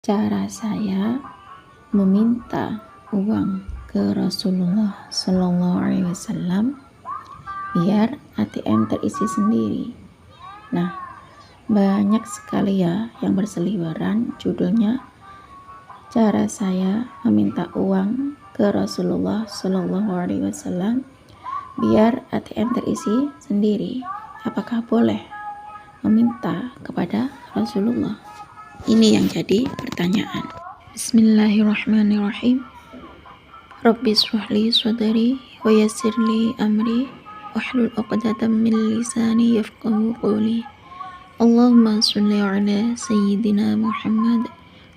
Cara saya meminta uang ke Rasulullah Shallallahu Alaihi Wasallam biar ATM terisi sendiri. Nah, banyak sekali ya yang berseliweran judulnya cara saya meminta uang ke Rasulullah Shallallahu Alaihi Wasallam biar ATM terisi sendiri. Apakah boleh meminta kepada Rasulullah? Ini yang jadi pertanyaan. Bismillahirrahmanirrahim. Rabbi shrah li sadri wa yassir li amri wahlul 'uqdatam min lisani yafqahu qawli. Allahumma shalli ala sayyidina Muhammad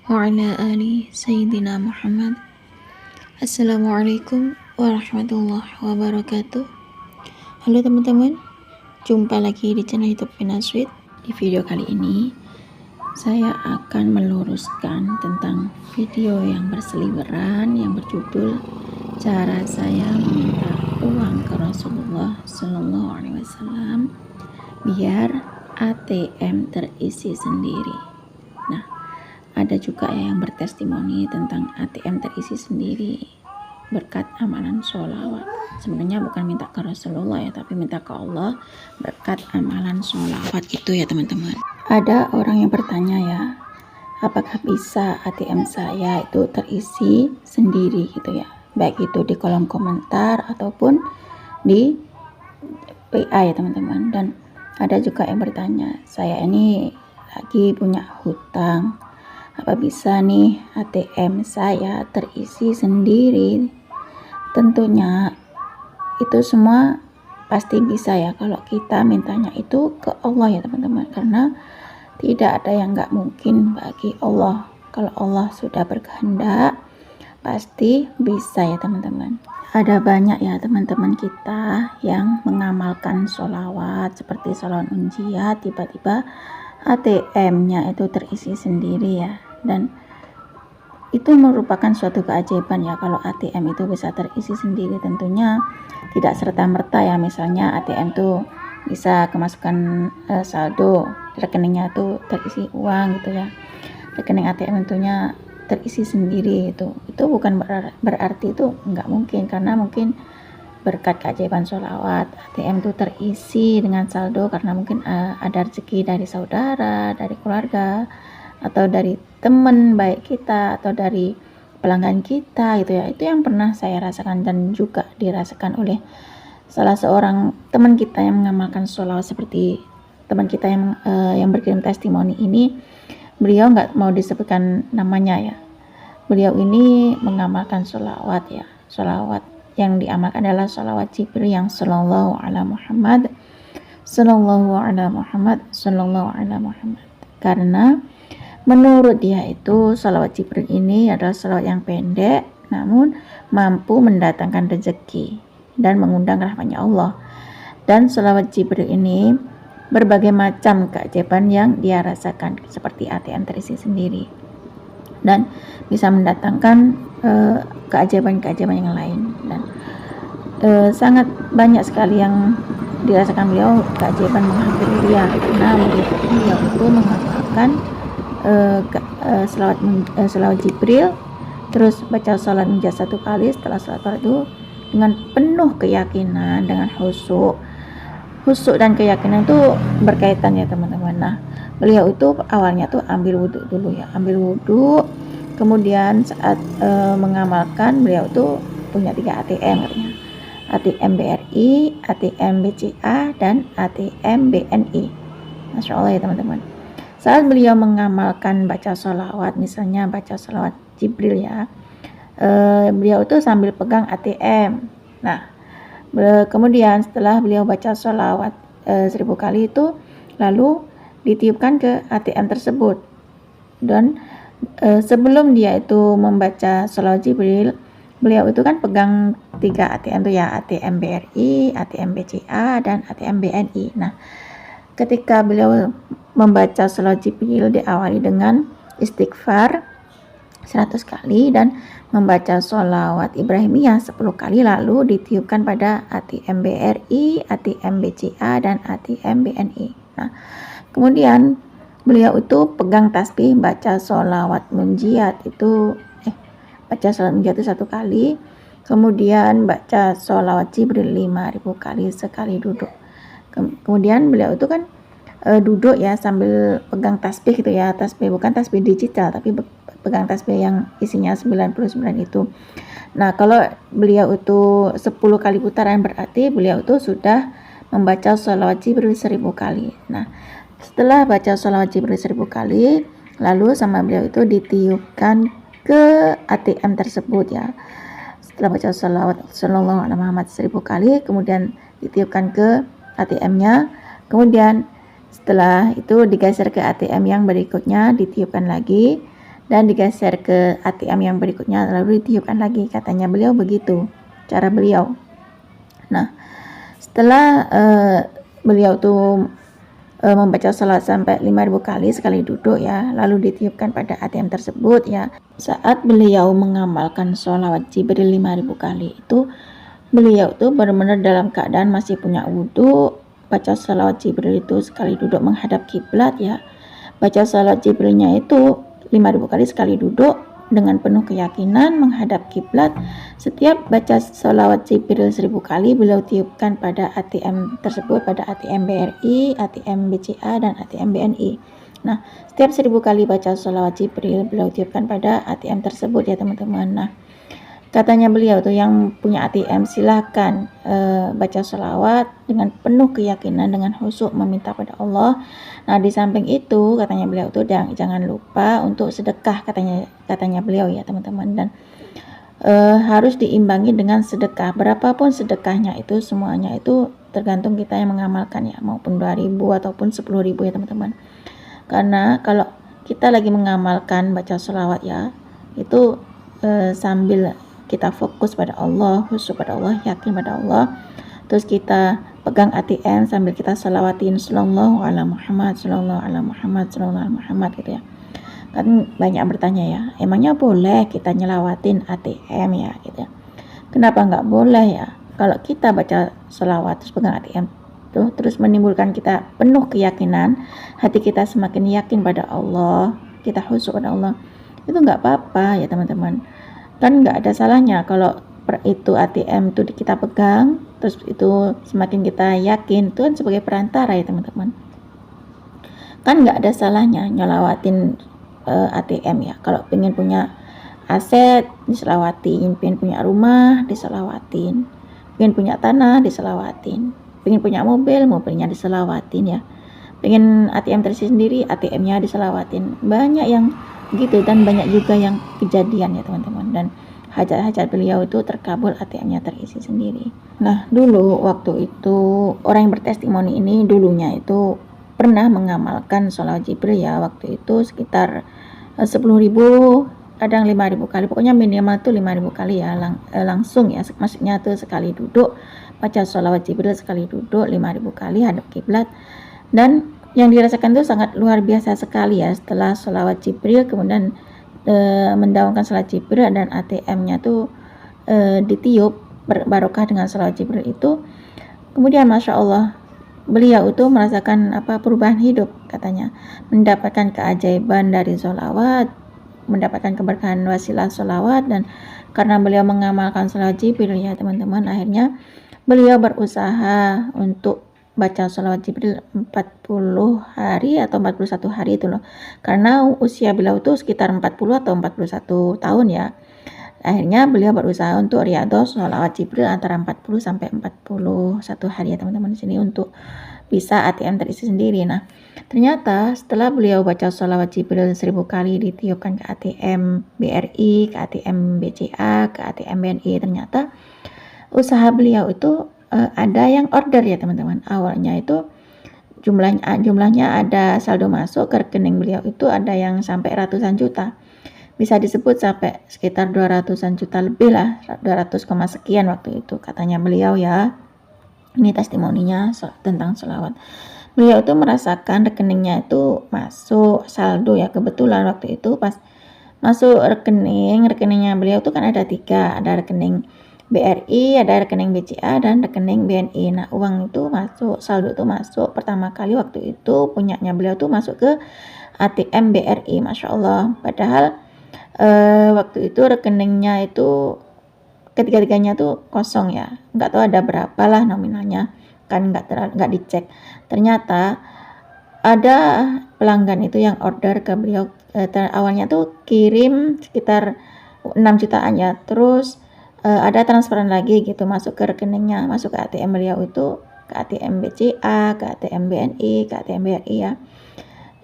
wa ala ali sayyidina Muhammad. Assalamualaikum warahmatullahi wabarakatuh. Halo teman-teman, jumpa lagi di channel YouTube Finasweet. Di video kali ini saya akan meluruskan tentang video yang berseliweran yang berjudul cara saya meminta uang ke Rasulullah Shallallahu Alaihi Wasallam biar ATM terisi sendiri. Nah, ada juga yang bertestimoni tentang ATM terisi sendiri berkat amalan sholawat. Sebenarnya bukan minta ke Rasulullah ya, tapi minta ke Allah berkat amalan sholawat gitu ya teman-teman. Ada orang yang bertanya ya, apakah bisa ATM saya itu terisi sendiri gitu ya, baik itu di kolom komentar ataupun di PA ya teman-teman. Dan ada juga yang bertanya, saya ini lagi punya hutang, apa bisa nih ATM saya terisi sendiri? Tentunya itu semua pasti bisa ya kalau kita mintanya itu ke Allah ya teman-teman, karena tidak ada yang nggak mungkin bagi Allah. Kalau Allah sudah berkehendak pasti bisa ya teman-teman. Ada banyak ya teman-teman kita yang mengamalkan sholawat seperti sholawat unjiyat, tiba-tiba ATM-nya itu terisi sendiri ya, dan itu merupakan suatu keajaiban ya kalau ATM itu bisa terisi sendiri. Tentunya tidak serta-merta ya, misalnya ATM tuh bisa kemasukan saldo, rekeningnya tuh terisi uang gitu ya, rekening ATM tentunya terisi sendiri. Itu bukan berarti itu nggak mungkin, karena mungkin berkat keajaiban sholawat ATM tuh terisi dengan saldo karena mungkin ada rezeki dari saudara, dari keluarga, atau dari teman baik kita, atau dari pelanggan kita gitu ya. Itu yang pernah saya rasakan dan juga dirasakan oleh salah seorang teman kita yang mengamalkan sholawat seperti teman kita yang berkirim testimoni ini. Beliau nggak mau disebutkan namanya ya. Beliau ini mengamalkan sholawat ya. Sholawat yang diamalkan adalah sholawat Jibril yang sallallahu ala Muhammad, sallallahu ala Muhammad, sallallahu ala Muhammad. Karena menurut dia itu sholawat Jibril ini adalah sholawat yang pendek namun mampu mendatangkan rezeki dan mengundang rahmatnya Allah. Dan sholawat Jibril ini berbagai macam keajaiban yang dia rasakan seperti ATM terisi sendiri dan bisa mendatangkan keajaiban-keajaiban yang lain. Dan sangat banyak sekali yang dirasakan beliau, keajaiban menghampiri dia karena beliau itu mengamalkan selawat Jibril, terus baca salat munjat 1 kali setelah salat itu dengan penuh keyakinan, dengan khusyuk dan keyakinan itu berkaitan ya teman-teman. Nah, beliau itu awalnya tuh ambil wudhu dulu ya, kemudian saat mengamalkan, beliau tuh punya 3 ATM katanya, ATM BRI, ATM BCA, dan ATM BNI. Masya Allah ya teman-teman. Saat beliau mengamalkan baca sholawat, misalnya baca sholawat Jibril ya, beliau itu sambil pegang ATM. Nah, kemudian setelah beliau baca sholawat 1000 kali itu, lalu ditiupkan ke ATM tersebut. Dan sebelum dia itu membaca sholawat Jibril, beliau itu kan pegang 3 ATM itu ya, ATM BRI, ATM BCA, dan ATM BNI. Nah, ketika beliau membaca sholawat Jibril diawali dengan istighfar 100 kali dan membaca sholawat Ibrahimiyah 10 kali, lalu ditiupkan pada ATM BRI, ATM BCA, dan ATM BNI. Nah, kemudian beliau itu pegang tasbih baca sholawat munjiat itu baca sholawat munjiat itu 1 kali, kemudian baca sholawat Jibril 5.000 kali sekali duduk. Kemudian beliau itu kan duduk ya sambil pegang tasbih gitu ya, tasbih bukan tasbih digital tapi pegang tasbih yang isinya 99 itu. Nah, kalau beliau itu 10 kali putaran berarti beliau itu sudah membaca sholawat Jibril 1000 kali. Nah, setelah baca sholawat Jibril 1000 kali, lalu sama beliau itu ditiupkan ke ATM tersebut ya. Setelah baca sholawat Sallallahu Alaihi Muhammad 1000 kali, kemudian ditiupkan ke ATM-nya, kemudian setelah itu digeser ke ATM yang berikutnya, ditiupkan lagi, dan digeser ke ATM yang berikutnya, lalu ditiupkan lagi. Katanya beliau begitu cara beliau. Nah, setelah beliau tuh membaca salat sampai 5.000 kali sekali duduk ya, lalu ditiupkan pada ATM tersebut ya. Saat beliau mengamalkan sholawat Jibril 5.000 kali itu, beliau tuh benar-benar dalam keadaan masih punya wudhu, baca sholawat Jibril itu sekali duduk menghadap kiblat ya. Baca sholawat Jibrilnya itu 5.000 kali sekali duduk dengan penuh keyakinan menghadap kiblat. Setiap baca sholawat Jibril 1000 kali beliau tiupkan pada ATM tersebut, pada ATM BRI, ATM BCA, dan ATM BNI. Nah, setiap 1000 kali baca sholawat Jibril beliau tiupkan pada ATM tersebut ya teman-teman. Nah, katanya beliau tuh yang punya ATM silahkan baca sholawat dengan penuh keyakinan, dengan khusyuk meminta pada Allah. Nah, di samping itu katanya beliau tuh jangan lupa untuk sedekah, katanya beliau ya teman-teman, dan harus diimbangi dengan sedekah. Berapapun sedekahnya itu semuanya itu tergantung kita yang mengamalkan ya, maupun 2.000 ataupun 10.000 ya teman-teman. Karena kalau kita lagi mengamalkan baca sholawat ya, itu sambil kita fokus pada Allah, khusyuk pada Allah, yakin pada Allah, terus kita pegang ATM sambil kita salawatin Sallallahu Alaihi Muhammad, Sallallahu Alaihi Muhammad, Sallallahu Alaihi Muhammad gitu ya. Kan banyak bertanya ya, emangnya boleh kita nyelawatin ATM ya gitu. Kenapa nggak boleh ya? Kalau kita baca sholawat terus pegang ATM tuh, terus menimbulkan kita penuh keyakinan, hati kita semakin yakin pada Allah, kita khusyuk pada Allah, itu nggak apa-apa ya teman-teman. Kan nggak ada salahnya kalau itu ATM itu kita pegang, terus itu semakin kita yakin, itu kan sebagai perantara ya teman-teman. Kan nggak ada salahnya nyelawatin ATM ya. Kalau pengen punya aset diselawatin, pengen punya rumah diselawatin, pengen punya tanah diselawatin, pengen punya mobilnya diselawatin ya, pengen ATM terisi sendiri, ATM-nya diselawatin. Banyak yang gitu, dan banyak juga yang kejadian ya teman-teman, dan hajat-hajat beliau itu terkabul, ATM-nya terisi sendiri. Nah, dulu waktu itu orang yang bertestimoni ini dulunya itu pernah mengamalkan sholawat Jibril ya, waktu itu sekitar 10.000, kadang 5.000 kali, pokoknya minimal tuh 5.000 kali ya, langsung ya, maksudnya tuh sekali duduk baca sholawat Jibril sekali duduk 5.000 kali hadap kiblat. Dan yang dirasakan itu sangat luar biasa sekali ya, setelah sholawat Jibril kemudian mendaungkan sholawat Jibril dan ATM-nya tuh ditiup barokah dengan sholawat Jibril itu, kemudian Masya Allah beliau itu merasakan perubahan hidup, katanya mendapatkan keajaiban dari sholawat, mendapatkan keberkahan wasilah sholawat. Dan karena beliau mengamalkan sholawat Jibril ya teman-teman, akhirnya beliau berusaha untuk baca sholawat Jibril 40 hari atau 41 hari itu loh, karena usia beliau itu sekitar 40 atau 41 tahun ya. Akhirnya beliau berusaha untuk riyadhah sholawat Jibril antara 40 sampai 41 hari ya teman-teman di sini, untuk bisa ATM terisi sendiri. Nah, ternyata setelah beliau baca sholawat Jibril 1000 kali ditiupkan ke ATM BRI, ke ATM BCA, ke ATM BNI, ternyata usaha beliau itu ada yang order ya teman-teman. Awalnya itu jumlahnya ada saldo masuk ke rekening beliau itu ada yang sampai ratusan juta, bisa disebut sampai sekitar 200-an juta lebih lah, 200, sekian waktu itu katanya beliau ya. Ini testimoninya tentang sholawat. Beliau itu merasakan rekeningnya itu masuk saldo ya, kebetulan waktu itu pas masuk rekeningnya beliau itu kan ada 3, ada rekening BRI, ada rekening BCA dan rekening BNI. Nah, uang itu masuk, saldo itu masuk pertama kali waktu itu punyanya beliau tuh masuk ke ATM BRI, Masya Allah. Padahal waktu itu rekeningnya itu ketiga-tiganya tuh kosong ya, nggak tahu ada berapa lah nominalnya, kan nggak dicek. Ternyata ada pelanggan itu yang order ke beliau, awalnya tuh kirim sekitar 6 jutaan ya, terus ada transferan lagi gitu masuk ke rekeningnya, masuk ke ATM beliau itu, ke ATM BCA, ke ATM BNI, ke ATM BRI ya.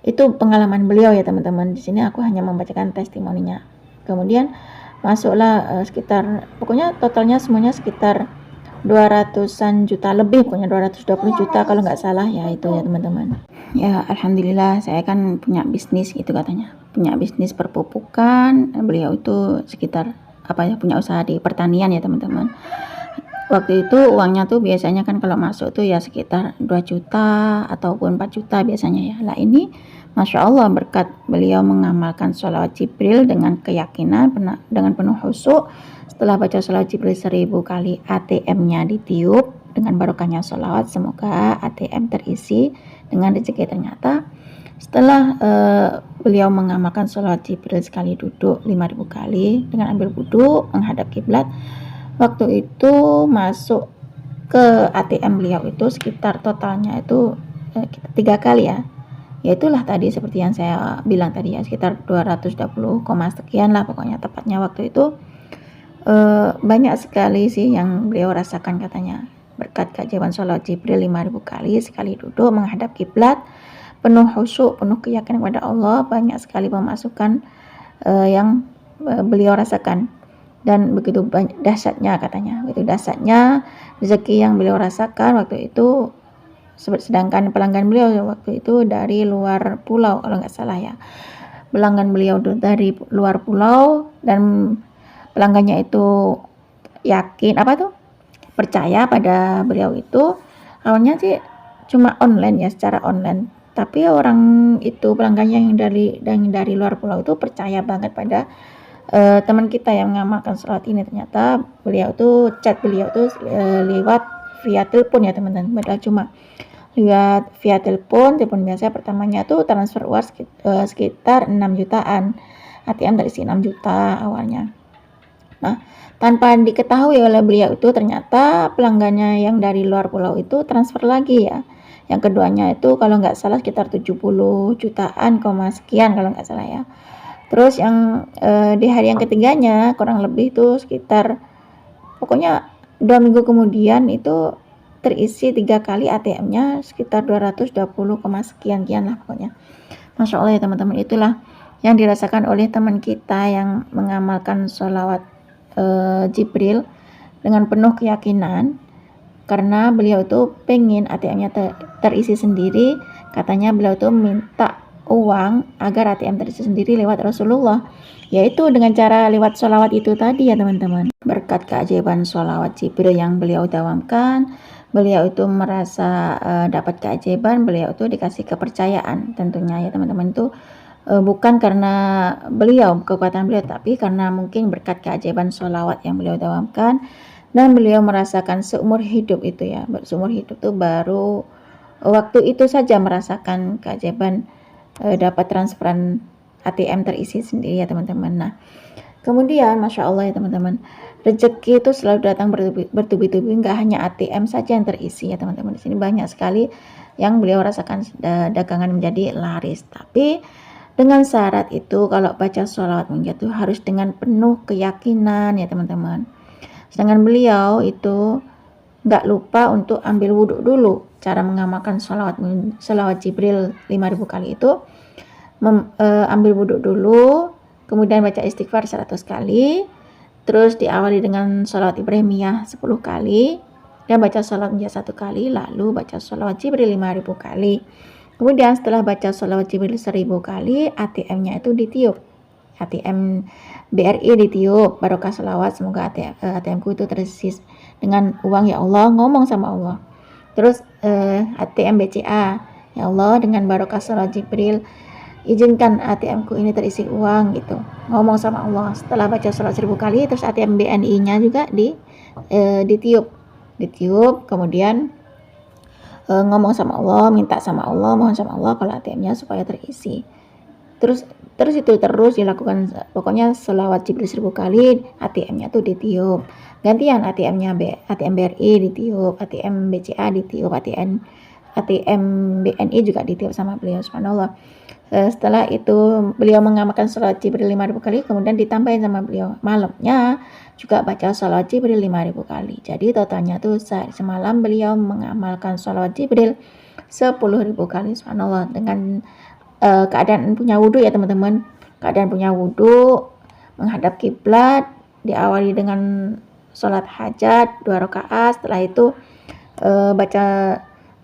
Itu pengalaman beliau ya teman-teman. Di sini aku hanya membacakan testimoninya. Kemudian masuklah sekitar, pokoknya totalnya semuanya sekitar 200-an juta lebih, pokoknya 220 juta kalau nggak salah ya, itu ya teman-teman. Ya alhamdulillah, saya kan punya bisnis gitu katanya, punya bisnis perpupukan. Beliau itu sekitar punya usaha di pertanian ya teman-teman. Waktu itu uangnya tuh biasanya kan kalau masuk tuh ya sekitar 2 juta ataupun 4 juta biasanya ya. Lah ini Masya Allah berkat beliau mengamalkan sholawat Jibril dengan keyakinan, dengan penuh khusyuk. Setelah baca sholawat Jibril 1000 kali, ATM-nya ditiup dengan barokahnya sholawat. Semoga ATM terisi dengan rezeki. Ternyata setelah beliau mengamalkan sholawat Jibril sekali duduk 5000 kali dengan ambil wudhu menghadap kiblat, waktu itu masuk ke ATM beliau itu sekitar totalnya itu 3 kali ya. Ya itulah tadi seperti yang saya bilang tadi ya, sekitar 220, sekian lah pokoknya tepatnya waktu itu. Banyak sekali sih yang beliau rasakan katanya, berkat keajaiban sholawat Jibril 5000 kali sekali duduk menghadap kiblat, penuh khusyuk, penuh keyakinan kepada Allah, banyak sekali pemasukan yang beliau rasakan. Dan begitu dahsyatnya katanya, begitu dahsyatnya rezeki yang beliau rasakan waktu itu. Sedangkan pelanggan beliau waktu itu dari luar pulau kalau nggak salah ya, pelanggan beliau dari luar pulau, dan pelanggannya itu percaya pada beliau itu. Awalnya sih cuma online ya, secara online, tapi orang itu pelanggannya yang dari luar pulau itu percaya banget pada teman kita yang mengamalkan sholat ini. Ternyata beliau tuh chat beliau tuh lewat via telepon ya teman-teman, padahal cuma lihat via telepon biasa. Pertamanya tuh transfer uang sekitar 6 jutaan, ATM terisi 6 juta awalnya. Nah, tanpa diketahui oleh beliau itu ternyata pelanggannya yang dari luar pulau itu transfer lagi ya. Yang keduanya itu kalau nggak salah sekitar 70 jutaan, sekian kalau nggak salah ya. Terus yang di hari yang ketiganya kurang lebih itu sekitar, pokoknya 2 minggu kemudian itu terisi 3 kali ATM-nya sekitar 220, sekian lah pokoknya. Masya Allah ya teman-teman, itulah yang dirasakan oleh teman kita yang mengamalkan sholawat Jibril dengan penuh keyakinan, karena beliau itu pengen ATM-nya terisi sendiri. Katanya beliau itu minta uang agar ATM terisi sendiri lewat Rasulullah, yaitu dengan cara lewat sholawat itu tadi ya teman-teman. Berkat keajaiban sholawat Jibril yang beliau dawamkan, beliau itu merasa dapat keajaiban, beliau itu dikasih kepercayaan tentunya ya teman-teman. Itu bukan karena beliau, kekuatan beliau, tapi karena mungkin berkat keajaiban sholawat yang beliau dawamkan, dan beliau merasakan seumur hidup itu ya, seumur hidup itu baru waktu itu saja merasakan keajaiban dapat transferan ATM terisi sendiri ya teman-teman. Nah, kemudian Masya Allah ya teman-teman, rezeki itu selalu datang bertubi-tubi, nggak hanya ATM saja yang terisi ya teman-teman. Di sini banyak sekali yang beliau rasakan dagangan menjadi laris, tapi dengan syarat itu kalau baca sholawat itu harus dengan penuh keyakinan ya teman-teman. Sedangkan beliau itu nggak lupa untuk ambil wudhu dulu. Cara mengamalkan sholawat Jibril 5000 kali itu ambil wudhu dulu, kemudian baca istighfar 100 kali, terus diawali dengan sholawat Ibrahimiyah 10 kali, dan baca sholawat 1 kali, lalu baca sholawat Jibril 5000 kali. Kemudian setelah baca sholawat Jibril 1000 kali, ATM-nya itu ditiup, ATM BRI ditiup, barokah sholawat, semoga ATM-ku itu terisi dengan uang ya Allah, ngomong sama Allah. Terus ATM BCA, ya Allah dengan barokah sholawat Jibril izinkan ATM-ku ini terisi uang gitu. Ngomong sama Allah setelah baca salat 1000 kali, terus ATM BNI-nya juga ditiup, kemudian ngomong sama Allah, minta sama Allah, mohon sama Allah kalau ATM-nya supaya terisi. Terus itu terus dilakukan, pokoknya selawat Jibril 1000 kali, ATM-nya tuh ditiup. Gantian ATM-nya ATM BRI ditiup, ATM BCA ditiup, ATM BNI juga ditiup sama beliau, subhanallah. Setelah itu beliau mengamalkan salat Jibril 5000 kali, kemudian ditambahin sama beliau malamnya juga baca salat Jibril 5000 kali. Jadi totalnya tuh semalam beliau mengamalkan salat Jibril 10.000 kali, subhanallah, dengan keadaan punya wudhu ya teman-teman. Keadaan punya wudhu, menghadap kiblat, diawali dengan salat hajat 2 rakaat. Setelah itu baca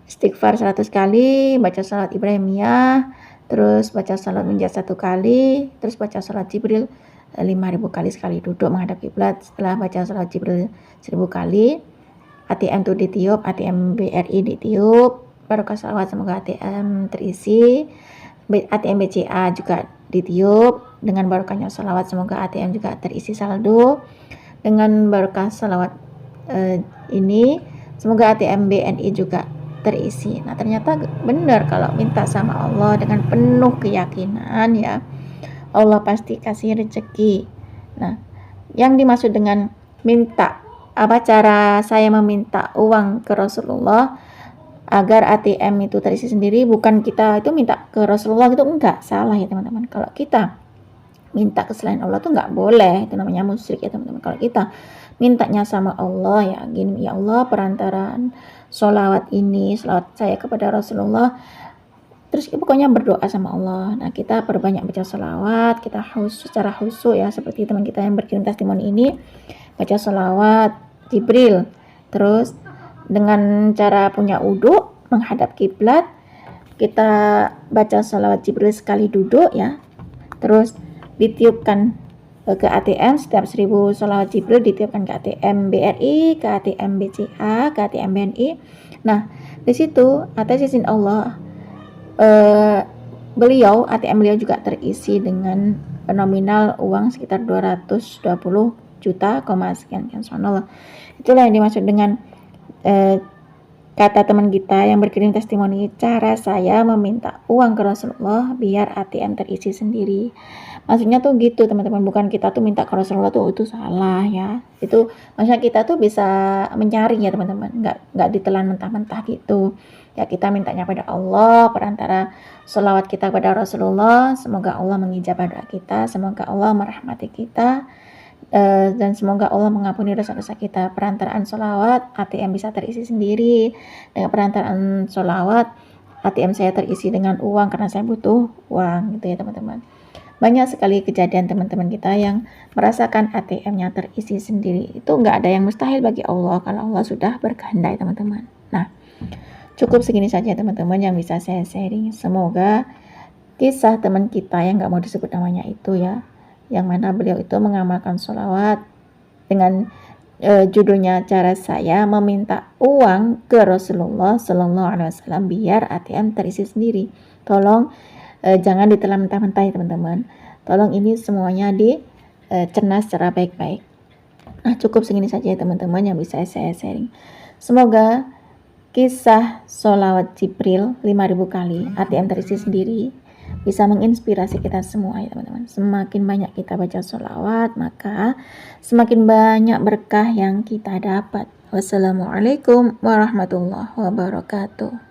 istighfar 100 kali, baca salat Ibrahimiyah, terus baca salat munajat 1 kali, terus baca salat Jibril 5000 kali sekali duduk menghadap kiblat. Setelah baca salat Jibril 1000 kali, ATM tuh ditiup, ATM BRI ditiup, barokah salawat semoga ATM terisi, ATM BCA juga ditiup, dengan barokahnya salawat semoga ATM juga terisi saldo, dengan barokah salawat ini semoga ATM BNI juga terisi. Nah ternyata benar kalau minta sama Allah dengan penuh keyakinan ya, Allah pasti kasih rezeki. Nah yang dimaksud dengan minta, apa cara saya meminta uang ke Rasulullah agar ATM itu terisi sendiri, bukan kita itu minta ke Rasulullah gitu, enggak, salah ya teman-teman. Kalau kita minta ke selain Allah tuh enggak boleh, itu namanya musyrik ya teman-teman. Kalau kita mintanya sama Allah ya gini, ya Allah perantaraan sholawat saya kepada Rasulullah, terus pokoknya berdoa sama Allah. Nah kita perbanyak baca sholawat, kita secara khusyuk ya, seperti teman kita yang berkirim testimoni ini, baca sholawat Jibril, terus dengan cara punya wudhu menghadap kiblat, kita baca sholawat Jibril sekali duduk ya, terus ditiupkan ke ATM, setiap 1000 sholawat Jibril ditiupkan ke ATM BRI, ke ATM BCA, ke ATM BNI. Nah di situ atas izin Allah ATM beliau juga terisi dengan nominal uang sekitar 220 juta, sekian subhanallah. Itulah yang dimaksud dengan kata teman kita yang berkirim testimoni, cara saya meminta uang ke Rasulullah biar ATM terisi sendiri. Maksudnya tuh gitu teman-teman, bukan kita tuh minta ke Rasulullah tuh itu salah ya. Itu maksudnya kita tuh bisa menyaring ya teman-teman, nggak ditelan mentah-mentah gitu. Ya kita mintanya pada Allah, perantara sholawat kita kepada Rasulullah, semoga Allah mengijabah doa kita, semoga Allah merahmati kita, dan semoga Allah mengampuni dosa-dosa kita. Perantaraan sholawat ATM bisa terisi sendiri, dengan perantaraan sholawat ATM saya terisi dengan uang karena saya butuh uang gitu ya teman-teman. Banyak sekali kejadian teman-teman kita yang merasakan ATM-nya terisi sendiri. Itu nggak ada yang mustahil bagi Allah kalau Allah sudah berkehendak teman-teman. Nah cukup segini saja teman-teman yang bisa saya sharing. Semoga kisah teman kita yang nggak mau disebut namanya itu ya, yang mana beliau itu mengamalkan sholawat dengan judulnya cara saya meminta uang ke Rasulullah Sallallahu Alaihi Wasallam biar ATM terisi sendiri. Tolong jangan ditelan mentah-mentah ya teman-teman. Tolong ini semuanya dicerna secara baik-baik. Nah cukup segini saja ya teman-teman yang bisa saya sharing. Semoga kisah sholawat Jibril 5000 kali ATM terisi sendiri bisa menginspirasi kita semua ya teman-teman. Semakin banyak kita baca sholawat, maka semakin banyak berkah yang kita dapat. Wassalamualaikum warahmatullahi wabarakatuh.